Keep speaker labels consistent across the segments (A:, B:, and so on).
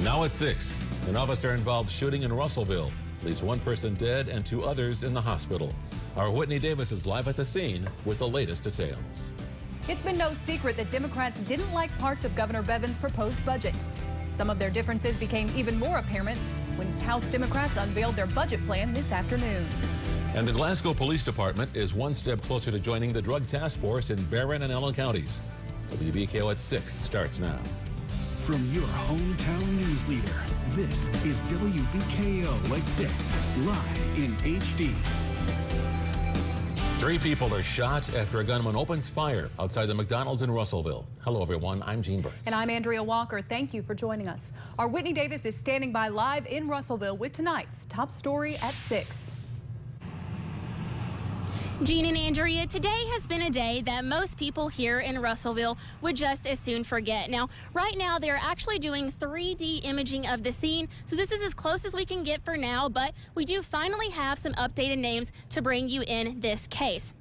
A: Now at 6, an officer-involved shooting in Russellville leaves one person dead and 2 others in the hospital. Our Whitney Davis is live at the scene with the latest details.
B: It's been no secret that Democrats didn't like parts of Governor Bevin's proposed budget. Some of their differences became even more apparent when House Democrats unveiled their budget plan this afternoon.
A: And the Glasgow Police Department is one step closer to joining the drug task force in Barron and Allen counties. WBKO at 6 starts now.
C: From your hometown news leader, this is WBKO at 6, live in HD.
A: 3 people are shot after a gunman opens fire outside the McDonald's in Russellville. Hello, everyone. I'm Gene Burke.
B: And I'm Andrea Walker. Thank you for joining us. Our Whitney Davis is standing by live in Russellville with tonight's top story at 6.
D: Gene and Andrea, today has been a day that most people here in Russellville would just as soon forget. Now, right now, they're actually doing 3D imaging of the scene, so this is as close as we can get for now, but we do finally have some updated names to bring you in this case.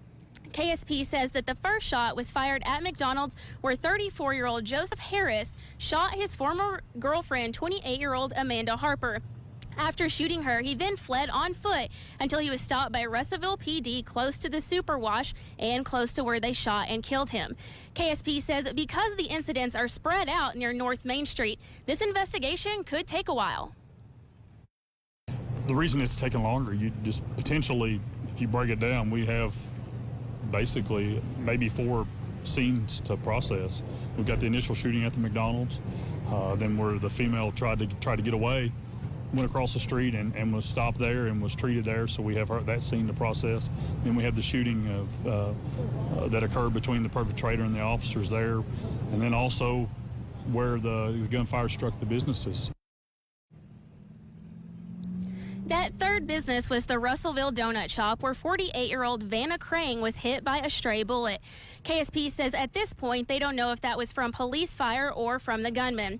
D: KSP says that the first shot was fired at McDonald's, where 34-year-old Joseph Harris shot his former girlfriend, 28-year-old Amanda Harper. After shooting her, he then fled on foot until he was stopped by Russellville PD close to the Super Wash and close to where they shot and killed him. KSP says that because the incidents are spread out near North Main Street, this investigation could take a while.
E: The reason it's taken longer, you just potentially, if you break it down, we have basically maybe 4 scenes to process. We've got the initial shooting at the McDonald's, then where the female tried to get away, went across the street and was stopped there and was treated there, so we have that scene to process. Then we have the shooting of that occurred between the perpetrator and the officers there, and then also where the gunfire struck the businesses.
D: That third business was the Russellville Donut Shop, where 48-year-old Vanna Crane was hit by a stray bullet. KSP says at this point they don't know if that was from police fire or from the gunman.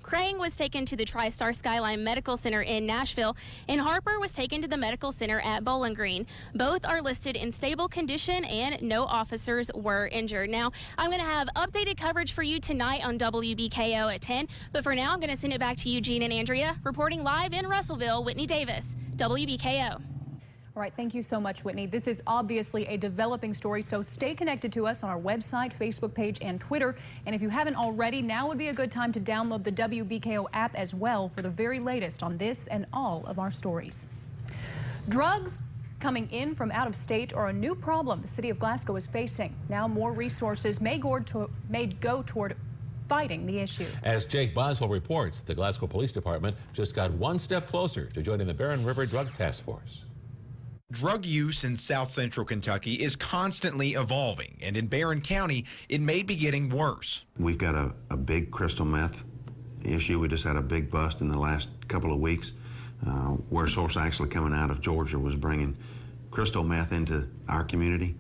D: Crane was taken to the TriStar Skyline Medical Center in Nashville, and Harper was taken to the medical center at Bowling Green. Both are listed in stable condition, and no officers were injured. Now, I'm going to have updated coverage for you tonight on WBKO at 10, but for now, I'm going to send it back to you, Gene and Andrea. Reporting live in Russellville, Whitney Davis, WBKO.
B: All right, thank you so much, Whitney. This is obviously a developing story, so stay connected to us on our website, Facebook page, and Twitter. And if you haven't already, now would be a good time to download the WBKO app as well for the very latest on this and all of our stories. Drugs coming in from out of state are a new problem the city of Glasgow is facing. Now more resources may go toward fighting the issue. As
A: Jake Boswell reports, the Glasgow Police Department just got one step closer to joining the Barron River Drug Task Force.
F: Drug use in South Central Kentucky is constantly evolving, and in Barron County, it may be getting worse.
G: We've got a big crystal meth issue. We just had a big bust in the last couple of weeks, where a source actually coming out of Georgia was bringing crystal meth into our community.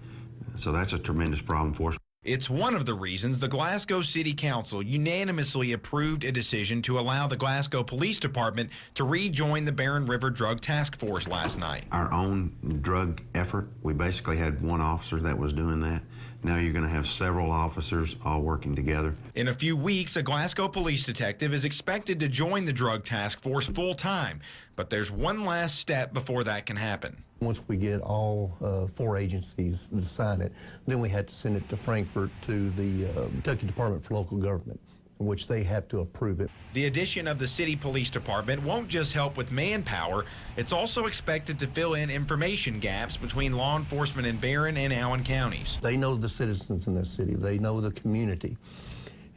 G: So that's a tremendous problem for us.
F: It's one of the reasons the Glasgow City Council unanimously approved a decision to allow the Glasgow Police Department to rejoin the Barron River Drug Task Force last night.
G: Our own drug effort, we basically had one officer that was doing that. Now you're going to have several officers all working together.
F: In a few weeks, a Glasgow police detective is expected to join the Drug Task Force full-time, but there's one last step before that can happen.
H: Once we get all 4 agencies to sign it, then we had to send it to Frankfurt to the Kentucky Department for Local Government, in which they have to approve it.
F: The addition of the City Police Department won't just help with manpower, it's also expected to fill in information gaps between law enforcement in Barron and Allen counties.
H: They know the citizens in this city, they know the community,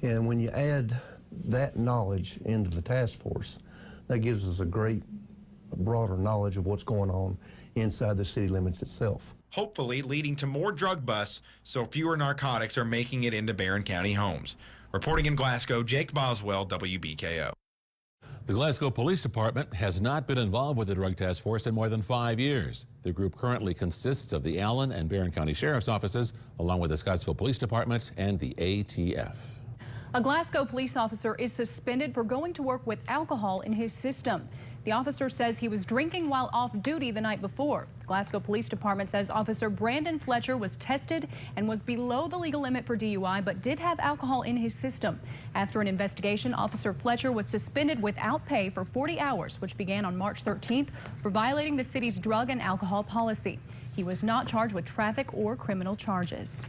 H: and when you add that knowledge into the task force, that gives us a broader knowledge of what's going on inside the city limits itself.
F: Hopefully leading to more drug busts so fewer narcotics are making it into Barron County homes. Reporting in Glasgow, Jake Boswell, WBKO.
A: The Glasgow Police Department has not been involved with the Drug Task Force in more than 5 years. The group currently consists of the Allen and Barron County Sheriff's Offices, along with the Scottsville Police Department and the ATF.
B: A Glasgow police officer is suspended for going to work with alcohol in his system. The officer says he was drinking while off duty the night before. The Glasgow Police Department says Officer Brandon Fletcher was tested and was below the legal limit for DUI, but did have alcohol in his system. After an investigation, Officer Fletcher was suspended without pay for 40 hours, which began on March 13th, for violating the city's drug and alcohol policy. He was not charged with traffic or criminal charges.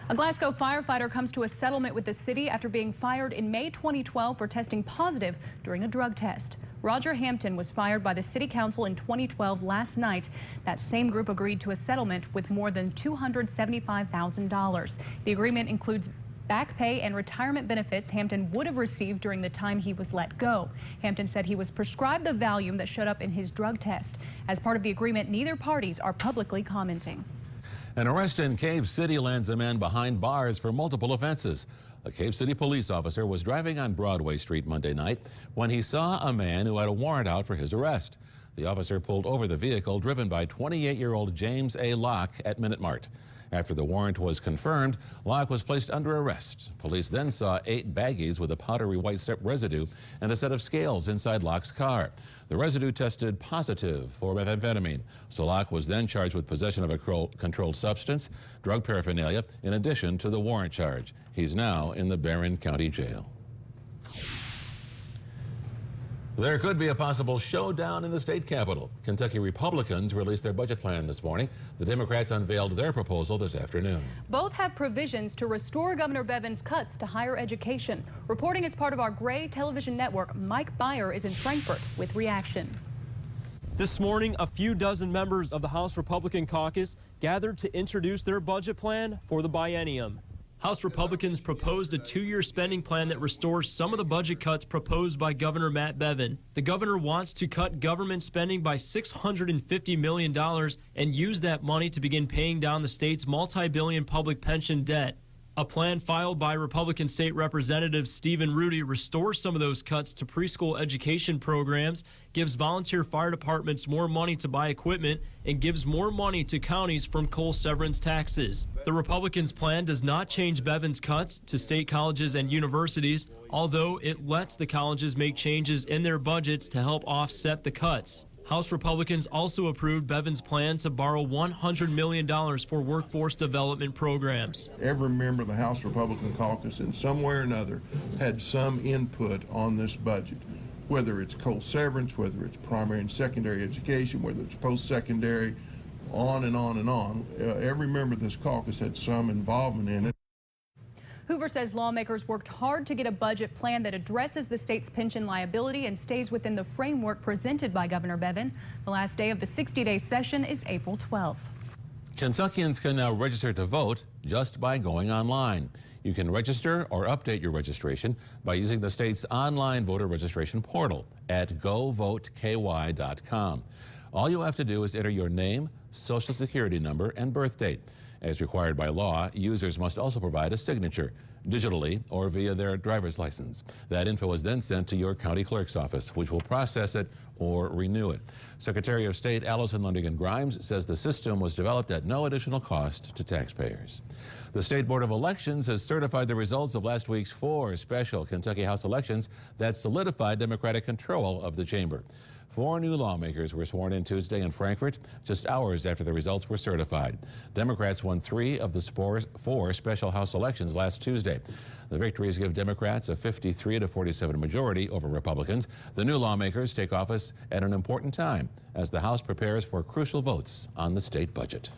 B: A Glasgow firefighter comes to a settlement with the city after being fired in May 2012 for testing positive during a drug test. Roger Hampton was fired by the city council in 2012 last night. That same group agreed to a settlement with more than $275,000. The agreement includes back pay and retirement benefits Hampton would have received during the time he was let go. Hampton said he was prescribed the Valium that showed up in his drug test. As part of the agreement, neither parties are publicly commenting.
A: An arrest in Cave City lands a man behind bars for multiple offenses. A Cave City police officer was driving on Broadway Street Monday night when he saw a man who had a warrant out for his arrest. The officer pulled over the vehicle driven by 28-year-old James A. Locke at Minute Mart. After the warrant was confirmed, Locke was placed under arrest. Police then saw 8 baggies with a powdery white residue and a set of scales inside Locke's car. The residue tested positive for methamphetamine, so Locke was then charged with possession of a controlled substance, drug paraphernalia, in addition to the warrant charge. He's now in the Barron County Jail. There could be a possible showdown in the state capitol. Kentucky Republicans released their budget plan this morning. The Democrats unveiled their proposal this afternoon.
B: Both have provisions to restore Governor Bevin's cuts to higher education. Reporting as part of our Gray Television Network, Mike Beyer is in Frankfort with reaction.
I: This morning, a few dozen members of the House Republican caucus gathered to introduce their budget plan for the biennium. House Republicans proposed a 2-year spending plan that restores some of the budget cuts proposed by Governor Matt Bevin. The governor wants to cut government spending by $650 million and use that money to begin paying down the state's multi-billion public pension debt. A plan filed by Republican State Representative Stephen Rudy restores some of those cuts to preschool education programs, gives volunteer fire departments more money to buy equipment, and gives more money to counties from coal severance taxes. The Republicans' plan does not change Bevin's cuts to state colleges and universities, although it lets the colleges make changes in their budgets to help offset the cuts. House Republicans also approved Bevin's plan to borrow $100 million for workforce development programs.
J: Every member of the House Republican caucus in some way or another had some input on this budget, whether it's coal severance, whether it's primary and secondary education, whether it's post-secondary, on and on and on. Every member of this caucus had some involvement in it.
B: Hoover says lawmakers worked hard to get a budget plan that addresses the state's pension liability and stays within the framework presented by Governor Bevin. The last day of the 60-day session is April 12th.
A: Kentuckians can now register to vote just by going online. You can register or update your registration by using the state's online voter registration portal at govoteky.com. All you have to do is enter your name, social security number, and birth date. As required by law, users must also provide a signature, digitally or via their driver's license. That info is then sent to your county clerk's office, which will process it or renew it. Secretary of State Allison Lundigan Grimes says the system was developed at no additional cost to taxpayers. The State Board of Elections has certified the results of last week's 4 special Kentucky House elections that solidified Democratic control of the chamber. 4 new lawmakers were sworn in Tuesday in Frankfort, just hours after the results were certified. Democrats won 3 of the 4 special House elections last Tuesday. The victories give Democrats a 53-47 majority over Republicans. The new lawmakers take office at an important time as the House prepares for crucial votes on the state budget.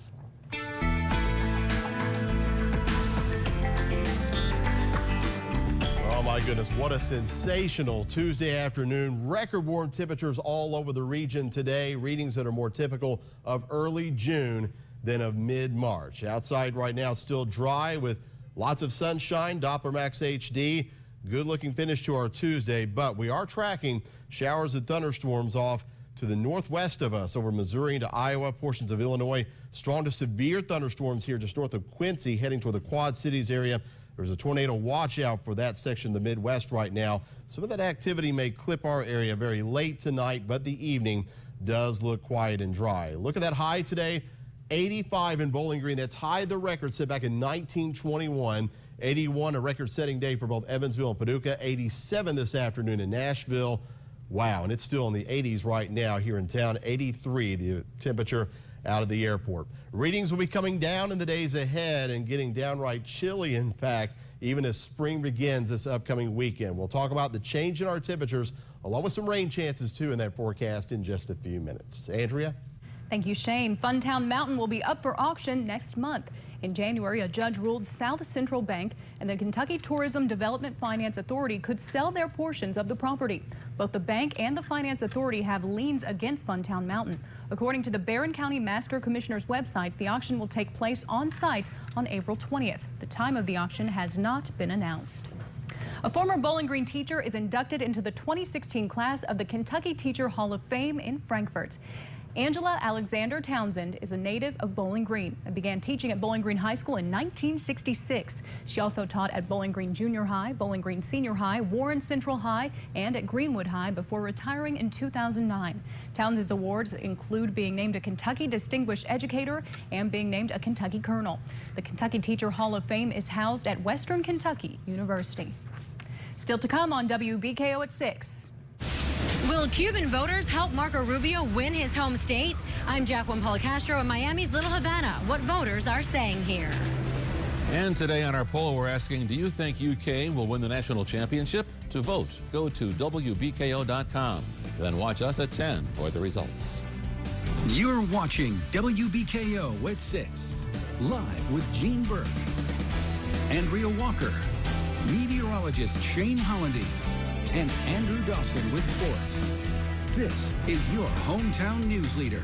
K: Oh my goodness, what a sensational Tuesday afternoon. Record warm temperatures all over the region today, readings that are more typical of early June than of mid-March. Outside right now it's still dry with lots of sunshine, Doppler Max HD. Good looking finish to our Tuesday, but we are tracking showers and thunderstorms off to the northwest of us over Missouri into Iowa, portions of Illinois. Strong to severe thunderstorms here just north of Quincy heading toward the Quad Cities area. There's a tornado watch out for that section of the Midwest right now. Some of that activity may clip our area very late tonight, but the evening does look quiet and dry. Look at that high today, 85 in Bowling Green. That tied the record set back in 1921. 81, a record-setting day for both Evansville and Paducah. 87 this afternoon in Nashville. Wow, and it's still in the 80s right now here in town. 83, the temperature out of the airport. Readings will be coming down in the days ahead and getting downright chilly, in fact, even as spring begins this upcoming weekend. We'll talk about the change in our temperatures, along with some rain chances, too, in that forecast in just a few minutes. Andrea?
B: Thank you, Shane. Funtown Mountain will be up for auction next month. In January, a judge ruled South Central Bank and the Kentucky Tourism Development Finance Authority could sell their portions of the property. Both the bank and the Finance Authority have liens against Funtown Mountain. According to the Barron County Master Commissioner's website, the auction will take place on site on April 20th. The time of the auction has not been announced. A former Bowling Green teacher is inducted into the 2016 class of the Kentucky Teacher Hall of Fame in Frankfort. Angela Alexander Townsend is a native of Bowling Green and began teaching at Bowling Green High School in 1966. She also taught at Bowling Green Junior High, Bowling Green Senior High, Warren Central High, and at Greenwood High before retiring in 2009. Townsend's awards include being named a Kentucky Distinguished Educator and being named a Kentucky Colonel. The Kentucky Teacher Hall of Fame is housed at Western Kentucky University. Still to come on WBKO at 6.
L: Will Cuban voters help Marco Rubio win his home state? I'm Jacqueline Policastro in Miami's Little Havana. What voters are saying here.
A: And today on our poll, we're asking, do you think UK will win the national championship? To vote, go to WBKO.com. Then watch us at 10 for the results.
C: You're watching WBKO at 6. Live with Gene Burke, Andrea Walker, meteorologist Shane Hollandy, and Andrew Dawson with sports. This is your hometown news leader.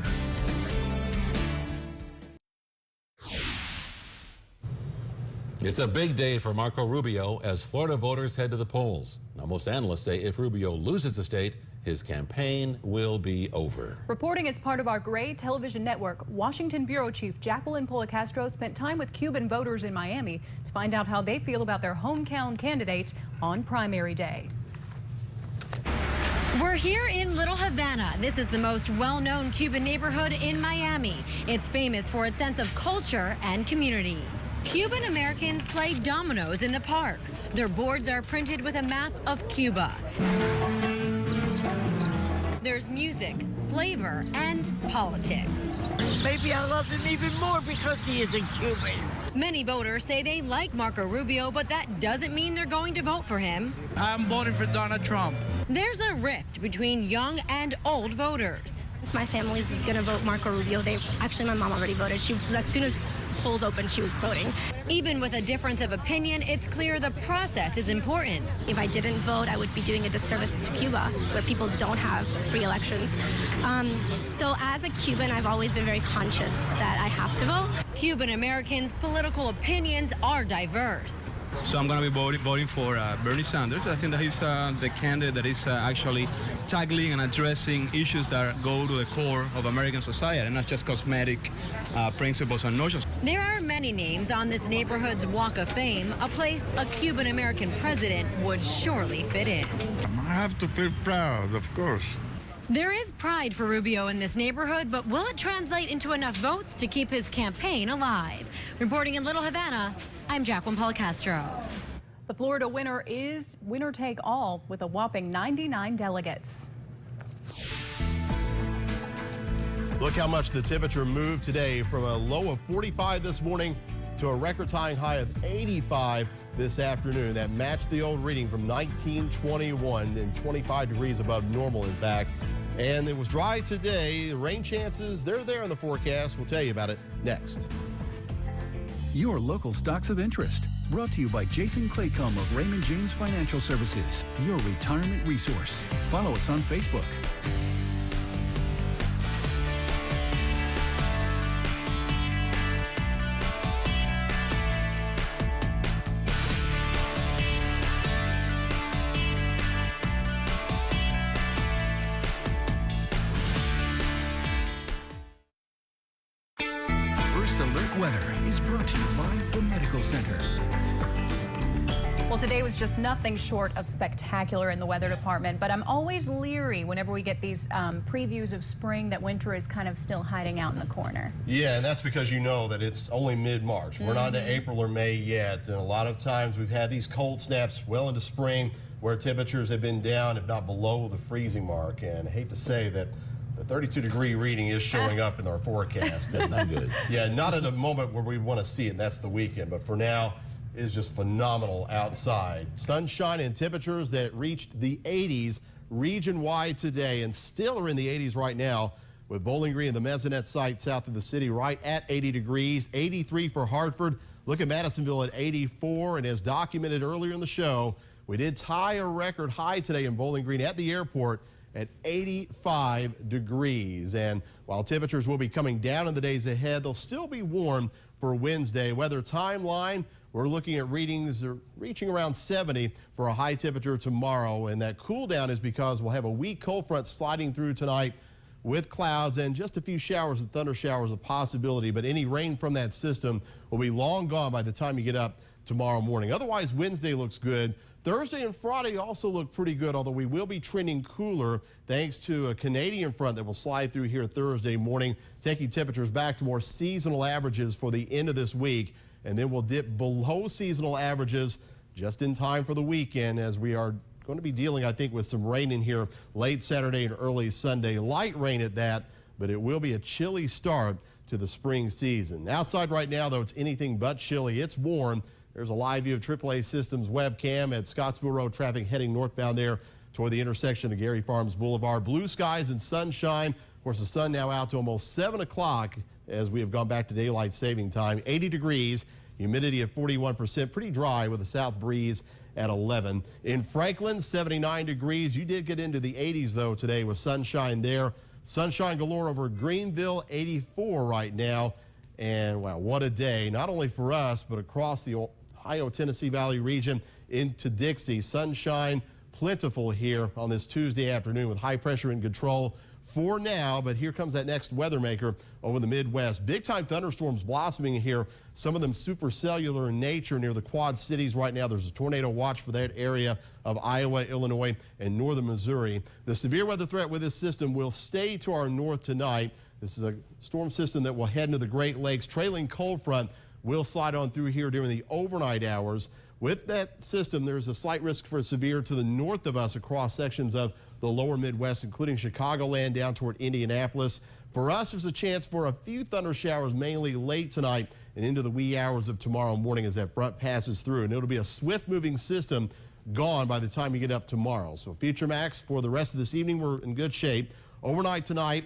A: It's a big day for Marco Rubio as Florida voters head to the polls. Now, most analysts say if Rubio loses the state, his campaign will be over.
B: Reporting as part of our Gray Television Network, Washington Bureau Chief Jacqueline Policastro spent time with Cuban voters in Miami to find out how they feel about their hometown candidate on primary day.
L: We're here in Little Havana. This is the most well-known Cuban neighborhood in Miami. It's famous for its sense of culture and community. Cuban Americans play dominoes in the park. Their boards are printed with a map of Cuba. There's music, flavor, and politics.
M: Maybe I love him even more because he is a Cuban.
L: Many voters say they like Marco Rubio, but that doesn't mean they're going to vote for him.
M: I'm voting for Donald Trump.
L: There's a rift between young and old voters.
N: My family's gonna vote Marco Rubio. Actually, my mom already voted. As soon as polls opened, she was voting.
L: Even with a difference of opinion, it's clear the process is important.
N: If I didn't vote, I would be doing a disservice to Cuba, where people don't have free elections. So as a Cuban, I've always been very conscious that I have to vote.
L: Cuban Americans' political opinions are diverse.
O: So I'm going to be voting for Bernie Sanders. I think that he's the candidate that is actually tackling and addressing issues that go to the core of American society and not just cosmetic principles and notions.
L: There are many names on this neighborhood's Walk of Fame, a place a Cuban American president would surely fit in.
P: I have to feel proud, of course.
L: There is pride for Rubio in this neighborhood, but will it translate into enough votes to keep his campaign alive? Reporting in Little Havana, I'm Jacqueline Policastro.
B: The Florida winner is winner take all with a whopping 99 delegates.
K: Look how much the temperature moved today from a low of 45 this morning to a record-tying high of 85 this afternoon. That matched the old reading from 1921 and 25 degrees above normal, in fact. And it was dry today. The rain chances, they're there in the forecast. We'll tell you about it next.
C: Your local stocks of interest. Brought to you by Jason Claycomb of Raymond James Financial Services, your retirement resource. Follow us on Facebook. First Alert Weather is brought to you by the Medical Center.
B: Well, today was just nothing short of spectacular in the weather department, but I'm always leery whenever we get these previews of spring that winter is kind of still hiding out in the corner.
K: Yeah, and that's because you know that it's only mid-March. We're not into April or May yet, and a lot of times we've had these cold snaps well into spring where temperatures have been down, if not below the freezing mark, and I hate to say that the 32-degree reading is showing up in our forecast. And
A: not good.
K: Yeah, not at a moment where we want to see it, and that's the weekend, but for now, is just phenomenal outside. Sunshine and temperatures that reached the 80s region-wide today and still are in the 80s right now, with Bowling Green and the Mesonet site south of the city right at 80 degrees, 83 for Hartford. Look at Madisonville at 84, and as documented earlier in the show, we did tie a record high today in Bowling Green at the airport at 85 degrees. And while temperatures will be coming down in the days ahead, they'll still be warm for Wednesday. Weather timeline, we're looking at readings reaching around 70 for a high temperature tomorrow. And that cool down is because we'll have a weak cold front sliding through tonight with clouds and just a few showers and thunder showers a possibility. But any rain from that system will be long gone by the time you get up tomorrow morning. Otherwise, Wednesday looks good. Thursday and Friday also look pretty good, although we will be trending cooler thanks to a Canadian front that will slide through here Thursday morning, taking temperatures back to more seasonal averages for the end of this week. And then we'll dip below seasonal averages just in time for the weekend, as we are going to be dealing, I think, with some rain in here late Saturday and early Sunday. Light rain at that, but it will be a chilly start to the spring season. Outside right now, though, it's anything but chilly. It's warm. There's a live view of AAA Systems webcam at Scottsville Road, traffic heading northbound there toward the intersection of Gary Farms Boulevard. Blue skies and sunshine. Of course, the sun now out to almost 7 o'clock as we have gone back to daylight saving time. 80 degrees, humidity at 41%, pretty dry with a south breeze at 11. In Franklin, 79 degrees. You did get into the 80s, though, today with sunshine there. Sunshine galore over Greenville, 84 right now. And, wow, what a day, not only for us, but across the Ohio, Tennessee Valley region into Dixie. Sunshine plentiful here on this Tuesday afternoon with high pressure in control for now, but here comes that next weather maker over the Midwest. Big-time thunderstorms blossoming here, some of them supercellular in nature near the Quad Cities right now. There's a tornado watch for that area of Iowa, Illinois, and northern Missouri. The severe weather threat with this system will stay to our north tonight. This is a storm system that will head into the Great Lakes. Trailing cold front will slide on through here during the overnight hours. With that system, there's a slight risk for severe to the north of us across sections of the lower Midwest, including Chicagoland down toward Indianapolis. For us, there's a chance for a few thunder showers, mainly late tonight and into the wee hours of tomorrow morning as that front passes through. And it'll be a swift-moving system gone by the time you get up tomorrow. So Future Max for the rest of this evening, we're in good shape. Overnight tonight,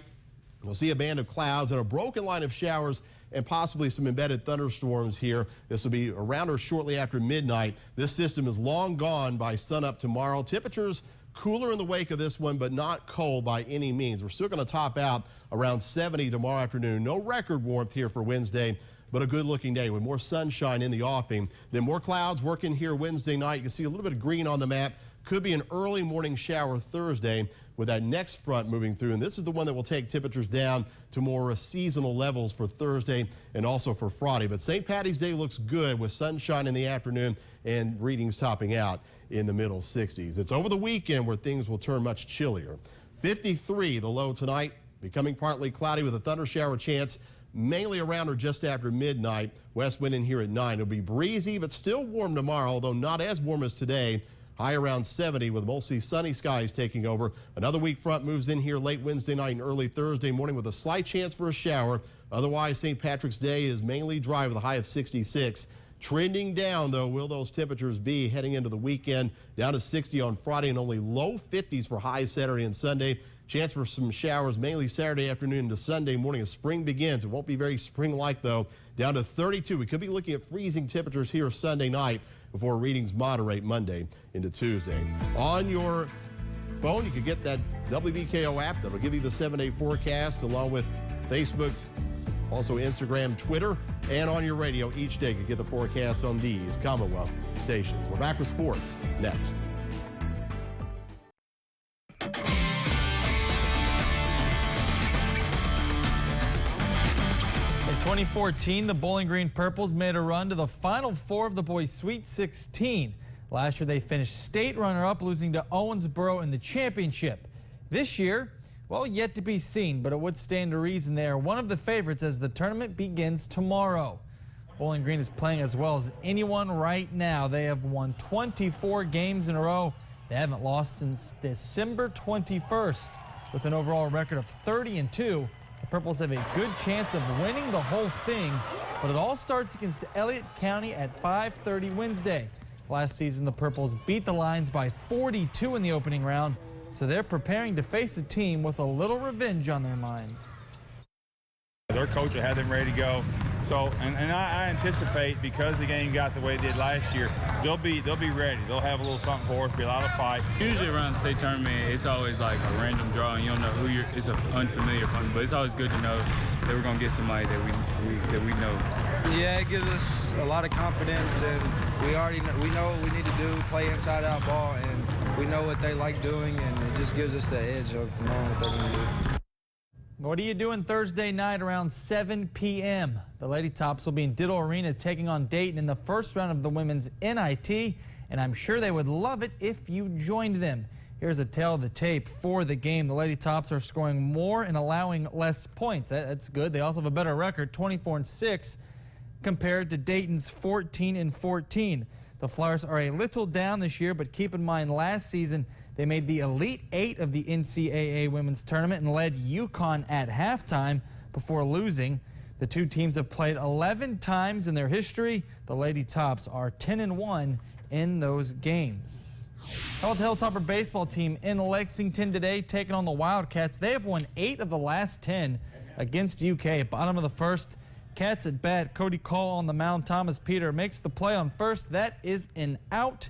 K: we'll see a band of clouds and a broken line of showers and possibly some embedded thunderstorms here. This will be around or shortly after midnight. This system is long gone by sunup tomorrow. Temperatures cooler in the wake of this one, but not cold by any means. We're still going to top out around 70 tomorrow afternoon. No record warmth here for Wednesday, but a good-looking day with more sunshine in the offing. Then more clouds working here Wednesday night. You can see a little bit of green on the map. Could be an early morning shower Thursday with that next front moving through. And this is the one that will take temperatures down to more seasonal levels for Thursday and also for Friday. But St. Patty's Day looks good with sunshine in the afternoon and readings topping out in the middle 60s. It's over the weekend where things will turn much chillier. 53 the low tonight, becoming partly cloudy with a thunder shower chance mainly around or just after midnight. West wind in here at 9. It'll be breezy but still warm tomorrow, although not as warm as today. High around 70 with mostly sunny skies taking over. Another weak front moves in here late Wednesday night and early Thursday morning with a slight chance for a shower. Otherwise, St. Patrick's Day is mainly dry with a high of 66. Trending down, though, will those temperatures be heading into the weekend? Down to 60 on Friday and only low 50s for highs Saturday and Sunday. Chance for some showers mainly Saturday afternoon to Sunday morning as spring begins. It won't be very spring-like, though. Down to 32. We could be looking at freezing temperatures here Sunday night before readings moderate Monday into Tuesday. On your phone, you can get that WBKO app that'll give you the 7-day forecast along with Facebook, also Instagram, Twitter, and on your radio each day. You can get the forecast on these Commonwealth stations. We're back with sports next.
Q: In 2014, the Bowling Green Purples made a run to the Final Four of the boys' Sweet 16. Last year, they finished state runner-up, losing to Owensboro in the championship. This year, well, yet to be seen, but it would stand to reason they are one of the favorites as the tournament begins tomorrow. Bowling Green is playing as well as anyone right now. They have won 24 games in a row. They haven't lost since December 21st. With an overall record of 30-2, the Purples have a good chance of winning the whole thing, but it all starts against Elliott County at 5:30 Wednesday. Last season, the Purples beat the Lions by 42 in the opening round, so they're preparing to face a team with a little revenge on their minds.
R: Their coach will have them ready to go. So, and I anticipate, because the game got the way it did last year, they'll be ready. They'll have a little something for us, be a lot of fight.
S: Usually around the state tournament, it's always like a random draw, and you don't know who it's an unfamiliar opponent, but it's always good to know that we're going to get somebody that we know.
T: Yeah, it gives us a lot of confidence, and we know what we need to do, play inside-out ball, and we know what they like doing, and it just gives us the edge of knowing what they're going to do.
Q: What are you doing Thursday night around 7 p.m.? The Lady Tops will be in Diddle Arena taking on Dayton in the first round of the women's NIT, and I'm sure they would love it if you joined them. Here's a tale of the tape for the game. The Lady Tops are scoring more and allowing less points. That's good. They also have a better record, 24-6, compared to Dayton's 14-14. The Flyers are a little down this year, but keep in mind last season they made the Elite Eight of the NCAA Women's Tournament and led UConn at halftime before losing. The two teams have played 11 times in their history. The Lady Tops are 10-1 in those games. How about the Hilltopper baseball team in Lexington today taking on the Wildcats? They have won 8 of the last 10 against UK. Bottom of the first, Cats at bat. Cody Call on the mound. Thomas Peter makes the play on first. That is an out.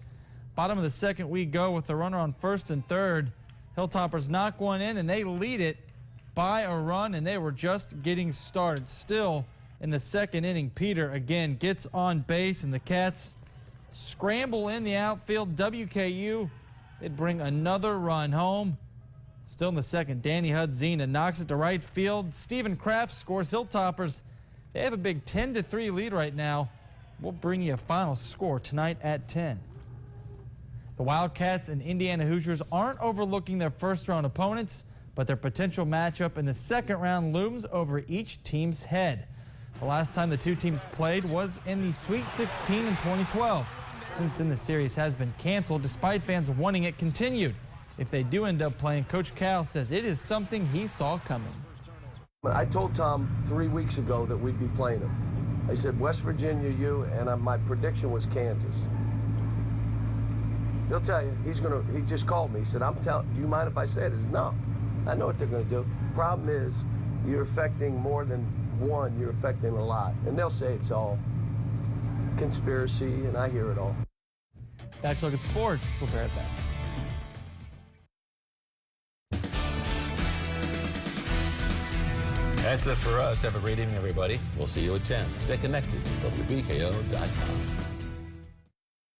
Q: Bottom of the second, we go with the runner on first and third. Hilltoppers knock one in, and they lead it by a run, and they were just getting started. Still in the second inning, Peter again gets on base, and the Cats scramble in the outfield. WKU, they'd bring another run home. Still in the second, Danny Hudzina knocks it to right field. Stephen Kraft scores. Hilltoppers, they have a big 10-3 lead right now. We'll bring you a final score tonight at 10. The Wildcats and Indiana Hoosiers aren't overlooking their first-round opponents, but their potential matchup in the second round looms over each team's head. The last time the two teams played was in the Sweet 16 in 2012. Since then, the series has been canceled, despite fans wanting it continued. If they do end up playing, Coach Cal says it is something he saw coming.
U: I told Tom 3 weeks ago that we'd be playing them. I said, West Virginia, you, and my prediction was Kansas. He'll tell you, he just called me. He said, do you mind if I say it? I said, no, I know what they're going to do. Problem is, you're affecting more than one, you're affecting a lot. And they'll say it's all conspiracy, and I hear it all.
Q: Back to look at sports. We'll be right back.
A: That's it for us. Have a great evening, everybody. We'll see you at 10. Stay connected to WBKO.com.